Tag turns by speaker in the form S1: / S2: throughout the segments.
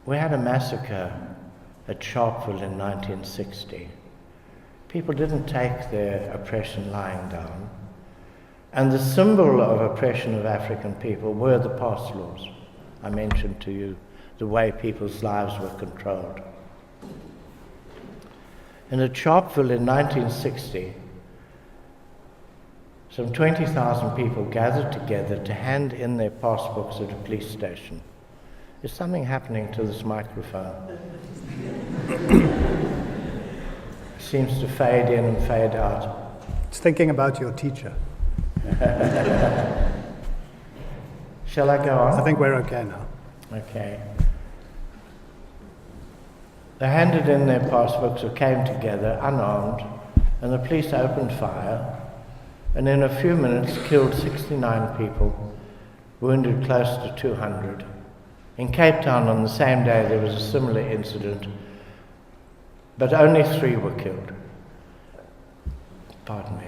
S1: We had a massacre at Sharpeville in 1960. People didn't take their oppression lying down. And the symbol of oppression of African people were the pass laws. I mentioned to you the way people's lives were controlled. And at Sharpeville in 1960, some 20,000 people gathered together to hand in their passbooks at a police station. Is something happening to this microphone? It seems to fade in and fade out.
S2: It's thinking about your teacher.
S1: Shall I go on?
S2: I think we're okay now.
S1: Okay. They handed in their passbooks or came together unarmed, and the police opened fire, and in a few minutes killed 69 people, wounded close to 200. In Cape Town on the same day there was a similar incident, but only 3 were killed. Pardon me.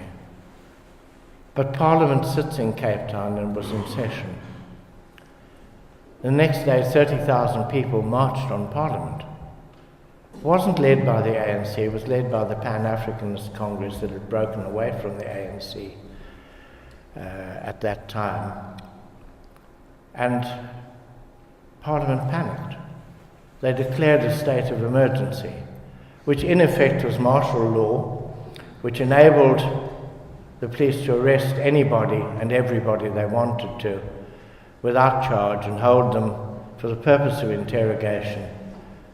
S1: But Parliament sits in Cape Town and was in session. The next day 30,000 people marched on Parliament. It wasn't led by the ANC, it was led by the Pan-Africanist Congress that had broken away from the ANC at that time. And Parliament panicked. They declared a state of emergency, which in effect was martial law, which enabled the police to arrest anybody and everybody they wanted to without charge and hold them for the purpose of interrogation.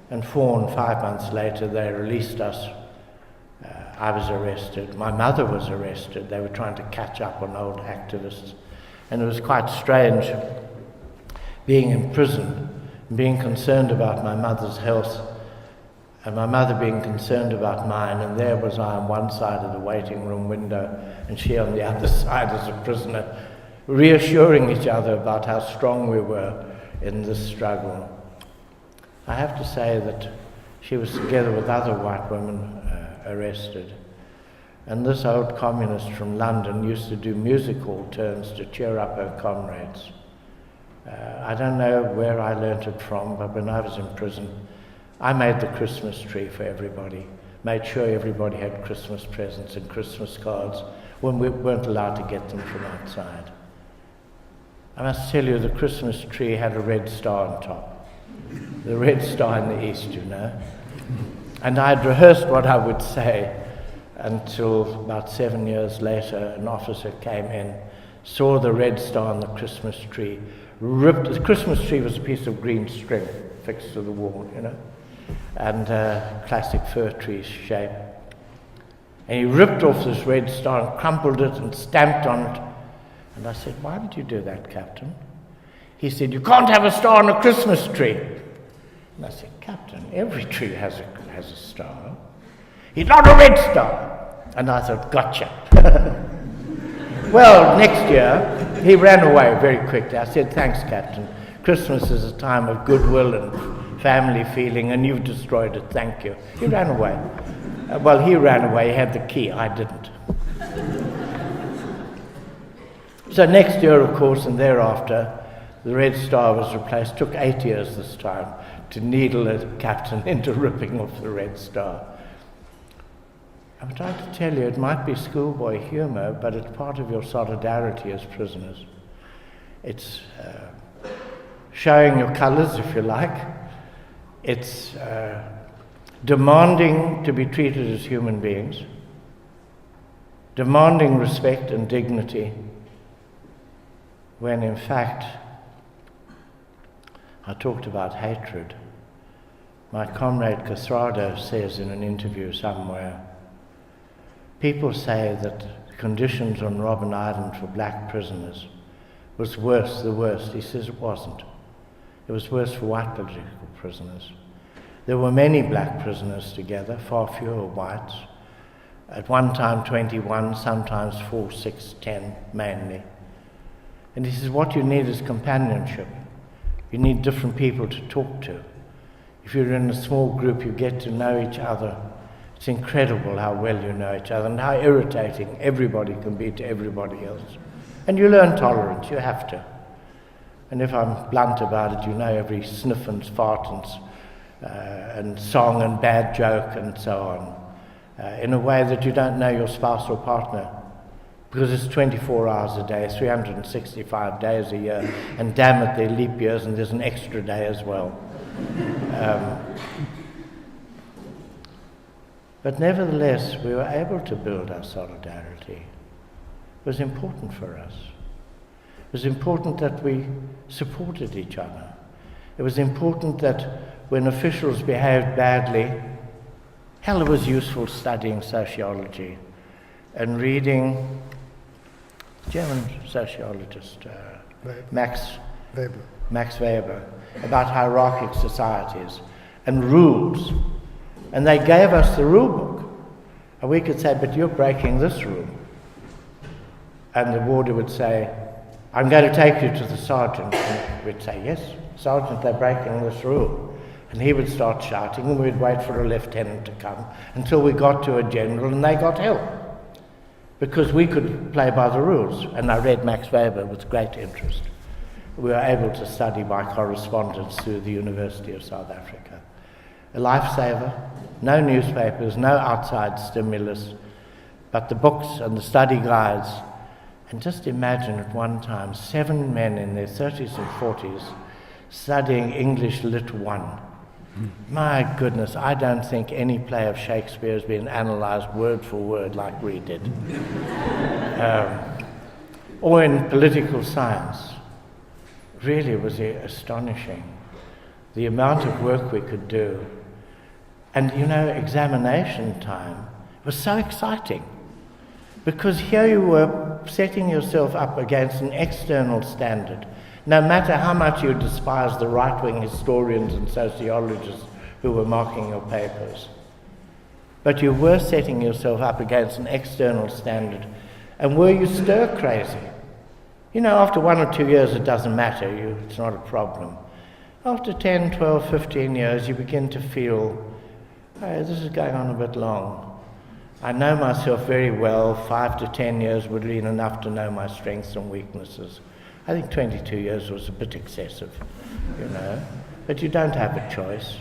S1: And 4 and 5 months later they released us. I was arrested. My mother was arrested. They were trying to catch up on old activists. And it was quite strange being in prison, being concerned about my mother's health, and my mother being concerned about mine, and there was I on one side of the waiting room window, and she on the other side as a prisoner, reassuring each other about how strong we were in this struggle. I have to say that she was together with other white women arrested, and this old communist from London used to do music hall turns to cheer up her comrades. I don't know where I learnt it from, but when I was in prison, I made the Christmas tree for everybody, made sure everybody had Christmas presents and Christmas cards when we weren't allowed to get them from outside. I must tell you, the Christmas tree had a red star on top, the red star in the east, you know. And I'd rehearsed what I would say until about 7 years later, an officer came in, saw the red star on the Christmas tree, ripped. The Christmas tree was a piece of green string fixed to the wall, you know, and classic fir tree shape. And he ripped off this red star and crumpled it and stamped on it. And I said, "Why did you do that, Captain?" He said, "You can't have a star on a Christmas tree." And I said, "Captain, every tree has a star." "He's not a red star." And I thought, "Gotcha." Well, next year, he ran away very quickly. I said, "Thanks, Captain. Christmas is a time of goodwill and family feeling, and you've destroyed it. Thank you." He ran away. Well, he ran away. He had the key. I didn't. So next year, of course, and thereafter, the red star was replaced. Took 8 years this time to needle a captain into ripping off the red star. I'm trying to tell you, it might be schoolboy humor, but it's part of your solidarity as prisoners. It's showing your colors, if you like. It's demanding to be treated as human beings, demanding respect and dignity, when in fact, I talked about hatred. My comrade Cathrado says in an interview somewhere, people say that the conditions on Robben Island for black prisoners was worse, the worst. He says it wasn't. It was worse for white political prisoners. There were many black prisoners together, far fewer whites. At one time 21, sometimes 4, 6, 10, mainly. And he says what you need is companionship. You need different people to talk to. If you're in a small group, you get to know each other. It's incredible how well you know each other and how irritating everybody can be to everybody else. And you learn tolerance, you have to. And if I'm blunt about it, you know every sniff and fart and and song and bad joke and so on, in a way that you don't know your spouse or partner, because it's 24 hours a day, 365 days a year, and damn it, they're leap years and there's an extra day as well. But nevertheless, we were able to build our solidarity. It was important for us. It was important that we supported each other. It was important that when officials behaved badly, hell, it was useful studying sociology and reading German sociologist Max Weber about hierarchic societies and rules. And they gave us the rule book. And we could say, but you're breaking this rule. And the warder would say, I'm going to take you to the sergeant. And we'd say, yes, sergeant, they're breaking this rule. And he would start shouting, and we'd wait for a lieutenant to come until we got to a general, and they got help. Because we could play by the rules. And I read Max Weber with great interest. We were able to study by correspondence through the University of South Africa. A lifesaver, no newspapers, no outside stimulus, but the books and the study guides. And just imagine at one time 7 men in their 30s and 40s studying English Lit 1. My goodness, I don't think any play of Shakespeare has been analysed word for word like we did. Or in political science. Really, it was astonishing. The amount of work we could do. And examination time was so exciting. Because here you were setting yourself up against an external standard. No matter how much you despise the right-wing historians and sociologists who were marking your papers. But you were setting yourself up against an external standard. And were you stir crazy? After 1 or 2 years it doesn't matter, it's not a problem. After 10, 12, 15 years you begin to feel, hey, this is going on a bit long. I know myself very well. 5 to 10 years would have been enough to know my strengths and weaknesses. I think 22 years was a bit excessive, But you don't have a choice.